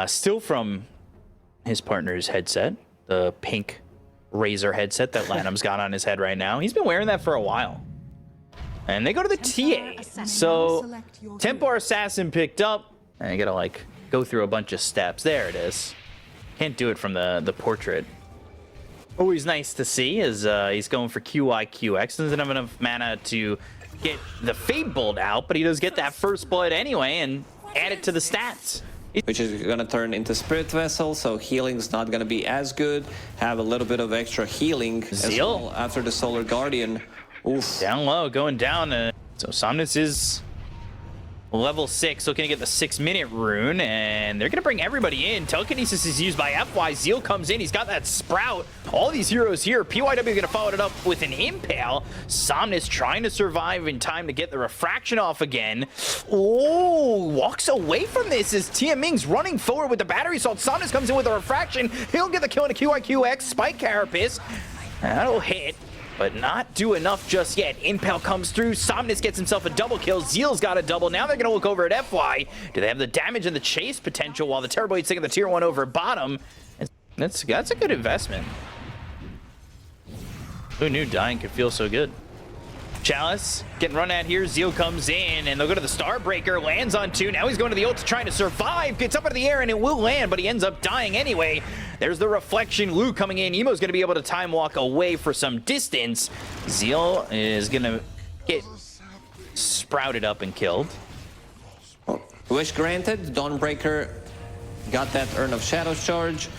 Still from his partner's headset, the pink Razer headset that Lanham's got on his head right now. He's been wearing that for a while. And they go to the TA. So Templar Assassin picked up. And you gotta like go through a bunch of steps. There it is. Can't do it from the portrait. Always nice to see is he's going for qyqx. Doesn't have enough mana to get the Fade Bolt out, but he does get that first blood anyway and add it to the stats. Which is going to turn into Spirit Vessel, so healing's not going to be as good. Have a little bit of extra healing Zeal as well after the Solar Guardian. Oof. Down low, going down. So Somnus is level 6, looking to get the 6-minute rune, and they're going to bring everybody in. Telekinesis is used by FY. Zeal comes in. He's got that Sprout. All these heroes here. PYW going to follow it up with an Impale. Somnus trying to survive in time to get the refraction off again. Oh, walks away from this as Tia Ming's running forward with the battery assault. Somnus comes in with a refraction. He'll get the kill into qyqx. Spike Carapace. That'll hit, but not do enough just yet. Impale comes through. Somnus gets himself a double kill. Zeal's got a double. Now they're going to look over at FY. Do they have the damage and the chase potential while the Terrorblades taking the tier 1 over bottom? That's a good investment. Who knew dying could feel so good? Chalice getting run at here. Zeal comes in, and they'll go to the Starbreaker. Lands on 2. Now he's going to the ult to trying to survive. Gets up into the air, and it will land, but he ends up dying anyway. There's the reflection. Lou coming in. Emo's going to be able to time walk away for some distance. Zeal is going to get sprouted up and killed. Wish granted. Dawnbreaker got that Urn of Shadows charge.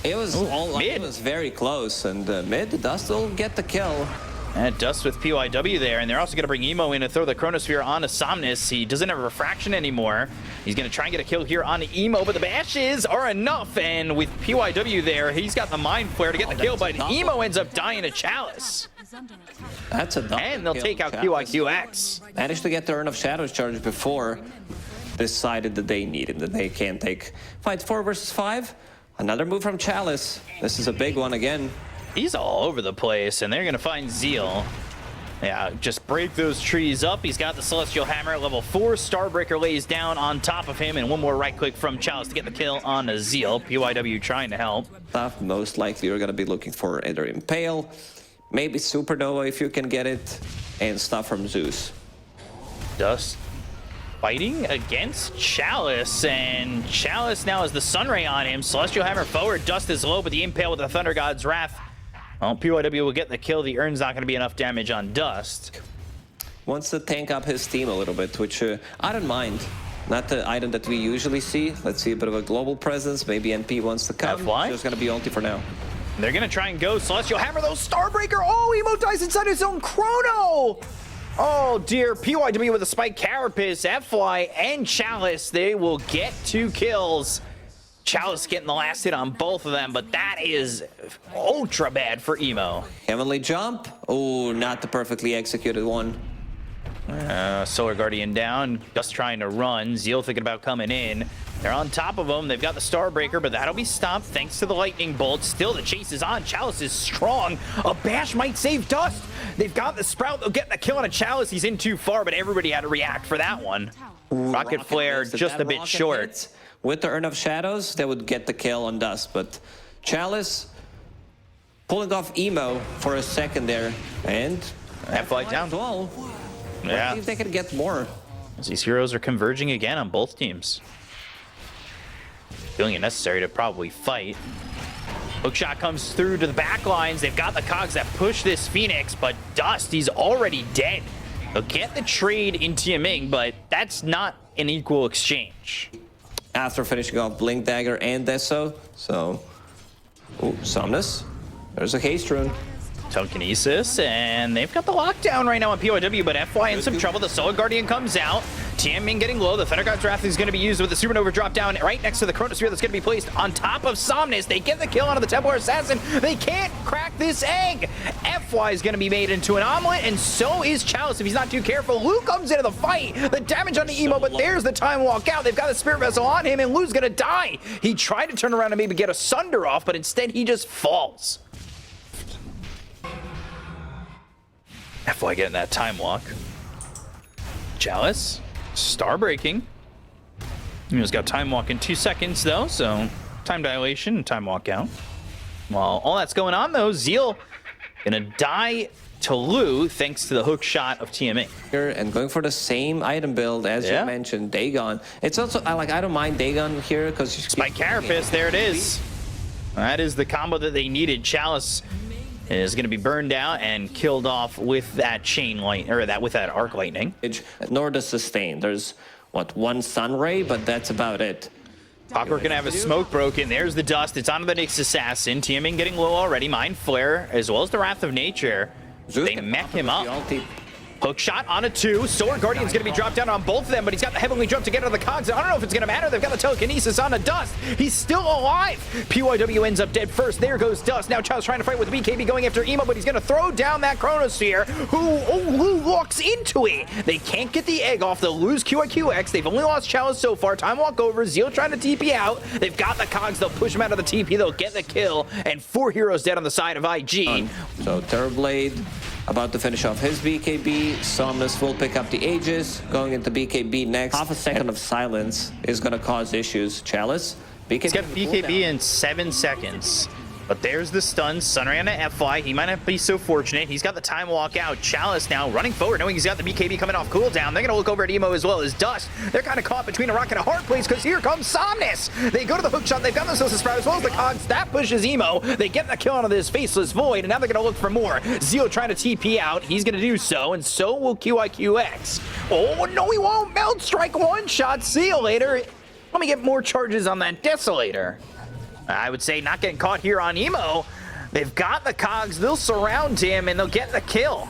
It was it was very close, and mid Dust will get the kill. And Dust with PYW there, and they're also going to bring Emo in and throw the Chronosphere onto Somnus. He doesn't have refraction anymore. He's going to try and get a kill here on Emo, but the bashes are enough, and with PYW there, he's got the Mind Flare to get the kill, but Emo ends up dying to Chalice. That's a double and they'll take out qyqx. Managed to get the Urn of Shadows charge before decided that they needed, that they can't take fight 4 versus 5. Another move from Chalice. This is a big one again. He's all over the place, and they're going to find Zeal. Yeah, just break those trees up. He's got the Celestial Hammer at level 4. Starbreaker lays down on top of him, and one more right click from Chalice to get the kill on Zeal. PYW trying to help. Most likely you're going to be looking for either Impale, maybe Supernova if you can get it, and stuff from Zeus. Dust fighting against Chalice, and Chalice now has the Sunray on him. Celestial Hammer forward. Dust is low, but the Impale with the Thunder God's Wrath. Well, PYW will get the kill. The Urn's not going to be enough damage on Dust. Wants to tank up his team a little bit, which I don't mind. Not the item that we usually see. Let's see a bit of a global presence. Maybe NP wants to come. FY? There's going to be ulti for now. They're going to try and go Celestial Hammer, though. Starbreaker. Oh, Emo dies inside his own Chrono. Oh, dear. PYW with a Spike Carapace. FY and Chalice, they will get 2 kills. Chalice getting the last hit on both of them, but that is ultra bad for Emo. Heavenly Jump. Oh, not the perfectly executed one. Solar Guardian down. Dust trying to run. Zeal thinking about coming in. They're on top of him. They've got the Starbreaker, but that'll be stopped thanks to the Lightning Bolt. Still, the chase is on. Chalice is strong. A bash might save Dust. They've got the Sprout. They'll get the kill on a Chalice. He's in too far, but everybody had to react for that one. Ooh, Rocket Flare just a bit short. Hits. With the Urn of Shadows, they would get the kill on Dust, but Chalice pulling off Emo for a second there, and FY down. Well. Yeah. See if they can get more. These heroes are converging again on both teams. Feeling it necessary to probably fight. Hookshot comes through to the back lines. They've got the cogs that push this Phoenix, but Dust, he's already dead. They'll get the trade in Tiaming, but that's not an equal exchange. After finishing off Blink Dagger and Deso, so... Ooh, Somnus. There's a haste rune. Telekinesis, and they've got the lockdown right now on PYW, but FY in some trouble. The Solar Guardian comes out. Tianming getting low. The Thunder God's Wrath is going to be used with the Supernova drop down right next to the Chronosphere that's going to be placed on top of Somnus. They get the kill onto the Templar Assassin. They can't crack this egg. FY is going to be made into an omelet, and so is Chalice if he's not too careful. Lou comes into the fight. The damage on the Emo, but there's the time walk out. They've got the Spirit Vessel on him, and Lou's going to die. He tried to turn around and maybe get a Sunder off, but instead he just falls. FY getting that time walk. Chalice, Star breaking. He's got time walk in 2 seconds though, so time dilation and time walk out. While all that's going on though, Zeal gonna die to Lu thanks to the hook shot of TMA. And going for the same item build as you mentioned, Dagon. It's also I don't mind Dagon here because Spike Carapace, there it is. That is the combo that they needed. Chalice is going to be burned out and killed off with that chain light, or that with that arc lightning. Nor the sustain. There's what, one sun ray, but that's about it. Clockwork gonna have a smoke broken. There's the dust. It's onto the Nyx assassin. TMing getting low already. Mind Flare as well as the Wrath of Nature. They mech him up. Hook shot on a 2. Sword Guardian's going to be dropped down on both of them, but he's got the Heavenly Jump to get out of the cogs. I don't know if it's going to matter. They've got the Telekinesis on a Dust. He's still alive. PYW ends up dead first. There goes Dust. Now Chow's trying to fight with BKB going after Emo, but he's going to throw down that Chronosphere, Lu walks into it. They can't get the egg off. They'll lose qyqx. They've only lost Chalice so far. Time walk over. Zeal trying to TP out. They've got the cogs. They'll push him out of the TP. They'll get the kill, and 4 heroes dead on the side of IG. So Terrorblade about to finish off his BKB. Somnus will pick up the Aegis, going into BKB next. Half a second of silence is going to cause issues. Chalice, BKB. He's got BKB in 7 seconds. But there's the stun. Sunray on an FY. He might not be so fortunate. He's got the time walk out. Chalice now running forward, knowing he's got the BKB coming off cooldown. They're going to look over at Emo as well as Dust. They're kind of caught between a rock and a hard place because here comes Somnus. They go to the hook shot. They've got the Sosa Sprout as well as the cogs. That pushes Emo. They get the kill onto this Faceless Void, and now they're going to look for more. Zeal trying to TP out. He's going to do so, and so will qyqx. Oh, no, he won't. Meld Strike one-shot. See you later. Let me get more charges on that Desolator. I would say not getting caught here on Emo. They've got the cogs. They'll surround him, and they'll get the kill.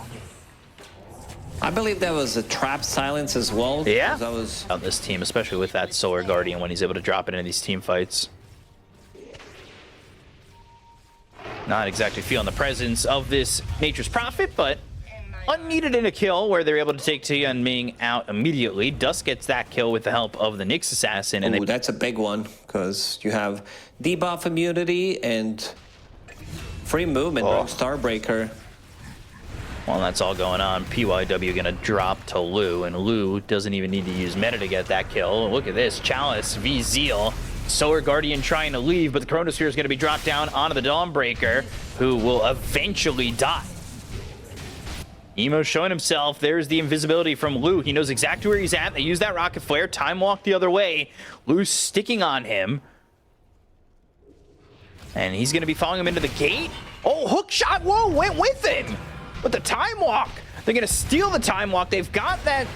I believe that was a trap silence as well. Yeah. That was on this team, especially with that Solar Guardian when he's able to drop it into these team fights. Not exactly feeling the presence of this Nature's Prophet, but unneeded in a kill where they're able to take Tianming out immediately. Dust gets that kill with the help of the Nyx assassin. And that's a big one because you have debuff immunity and free movement. Starbreaker. While that's all going on, PYW gonna drop to Lu, and Lu doesn't even need to use meta to get that kill. Look at this, Chalice v Zeal. Solar Guardian trying to leave, but the Chronosphere is gonna be dropped down onto the Dawnbreaker, who will eventually die. Emo showing himself. There's the invisibility from Lu. He knows exactly where he's at. They use that rocket flare. Time walk the other way. Lu's sticking on him. And he's going to be following him into the gate. Oh, hook shot. Whoa, went with him. With the time walk. They're going to steal the time walk. They've got that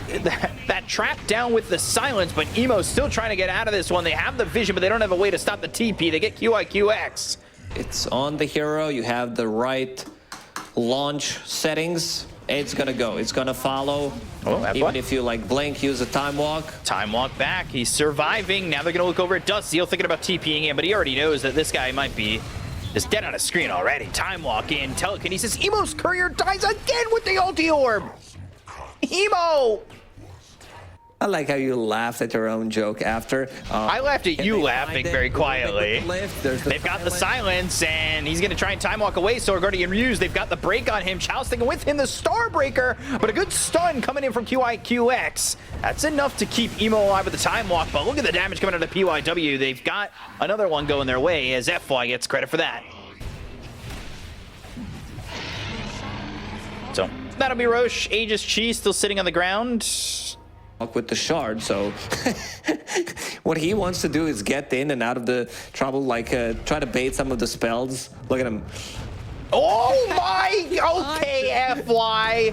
trap down with the silence, but Emo's still trying to get out of this one. They have the vision, but they don't have a way to stop the TP. They get qyqx. It's on the hero. You have the right launch settings. It's gonna go. It's gonna follow. Oh, even if you like blink, use a time walk. Time walk back. He's surviving. Now they're gonna look over at Dust. Zeal thinking about TPing in, but he already knows that this guy might be just dead on a screen already. Time walk in. Telekinesis. Emo's courier dies again with the ulti orb. Emo. I like how you laughed at your own joke after. I laughed at you laughing very quietly. They've got the silence, and he's going to try and time walk away. So Guardian Ruse, they've got the break on him. Chalice thinking with him the Starbreaker, but a good stun coming in from qyqx. That's enough to keep Emo alive with the time walk, but look at the damage coming out of PYW. They've got another one going their way as FY gets credit for that. So that'll be Roche. Aegis Chi still sitting on the ground with the shard, so what he wants to do is get in and out of the trouble, like try to bait some of the spells. Look at him. Oh my, okay, FY.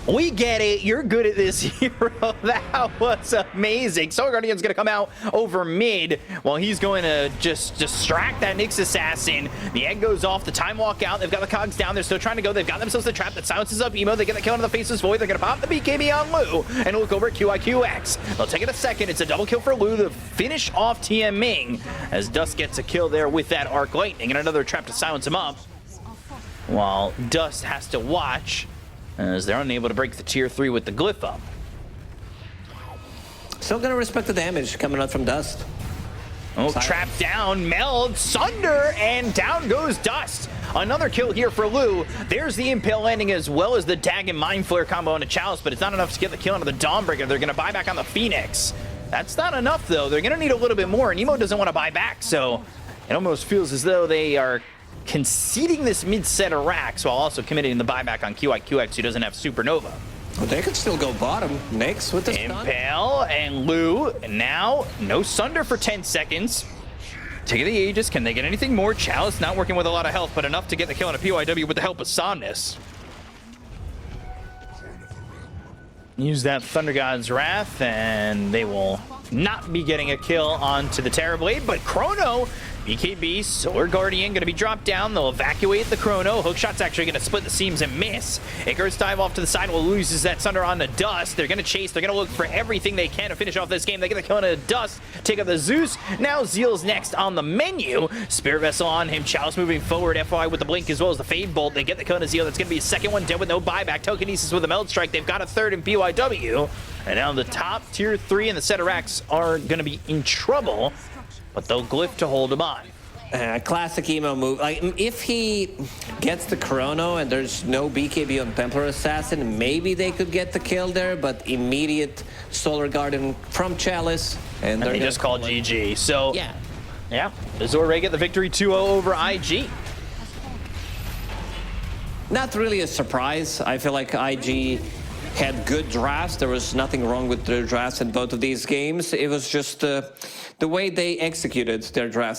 We get it. You're good at this, hero. That was amazing. Solar Guardian's going to come out over mid while he's going to just distract that Nyx assassin. The egg goes off. The time walk out. They've got the cogs down. They're still trying to go. They've got themselves the trap that silences up Emo. They get the kill into the Faceless Void. They're going to pop the BKB on Lu and look over at qyqx. They'll take it a second. It's a double kill for Lu to finish off TMing as Dust gets a kill there with that Arc Lightning and another trap to silence him up. While Dust has to watch as they're unable to break the tier 3 with the glyph up. Still gonna respect the damage coming out from Dust. Oh, trap down, Meld, Sunder, and down goes Dust. Another kill here for Lu. There's the Impale landing as well as the Dag and Mind Flare combo on a Chalice, but it's not enough to get the kill onto the Dawnbreaker. They're gonna buy back on the Phoenix. That's not enough, though. They're going to need a little bit more, and Emo doesn't want to buy back, so it almost feels as though they are conceding this mid-set of racks while also committing the buyback on qyqx, who doesn't have Supernova. Well, they could still go bottom. Nyx with the stun. Impale and Lu, and now no Sunder for 10 seconds. Take the Aegis. Can they get anything more? Chalice not working with a lot of health, but enough to get the kill on a PYW with the help of Somnus. Use that Thunder God's Wrath, and they will not be getting a kill onto the Terrorblade, but Chrono, BKB, Solar Guardian going to be dropped down. They'll evacuate the Chrono. Hookshot's actually going to split the seams and miss. Icarus dive off to the side while loses that Sunder on the Dust. They're going to chase. They're going to look for everything they can to finish off this game. They get the kill on the Dust, take out the Zeus. Now Zeal's next on the menu. Spirit Vessel on him. Chalice moving forward. FY with the Blink as well as the Fade Bolt. They get the kill on Zeal. That's going to be a second one dead with no buyback. Telekinesis with a Meld Strike. They've got a third in PYW. And now the top tier 3 and the set of racks are going to be in trouble, but they'll glyph to hold them on. Classic Emo move. Like, if he gets the Chrono and there's no BKB on Templar Assassin, maybe they could get the kill there, but immediate Solar Guardian from Chalice. And they just called GG. So, yeah, Azure Ray get the victory 2-0 over IG. Not really a surprise. I feel like IG had good drafts. There was nothing wrong with their drafts in both of these games. It was just the way they executed their drafts.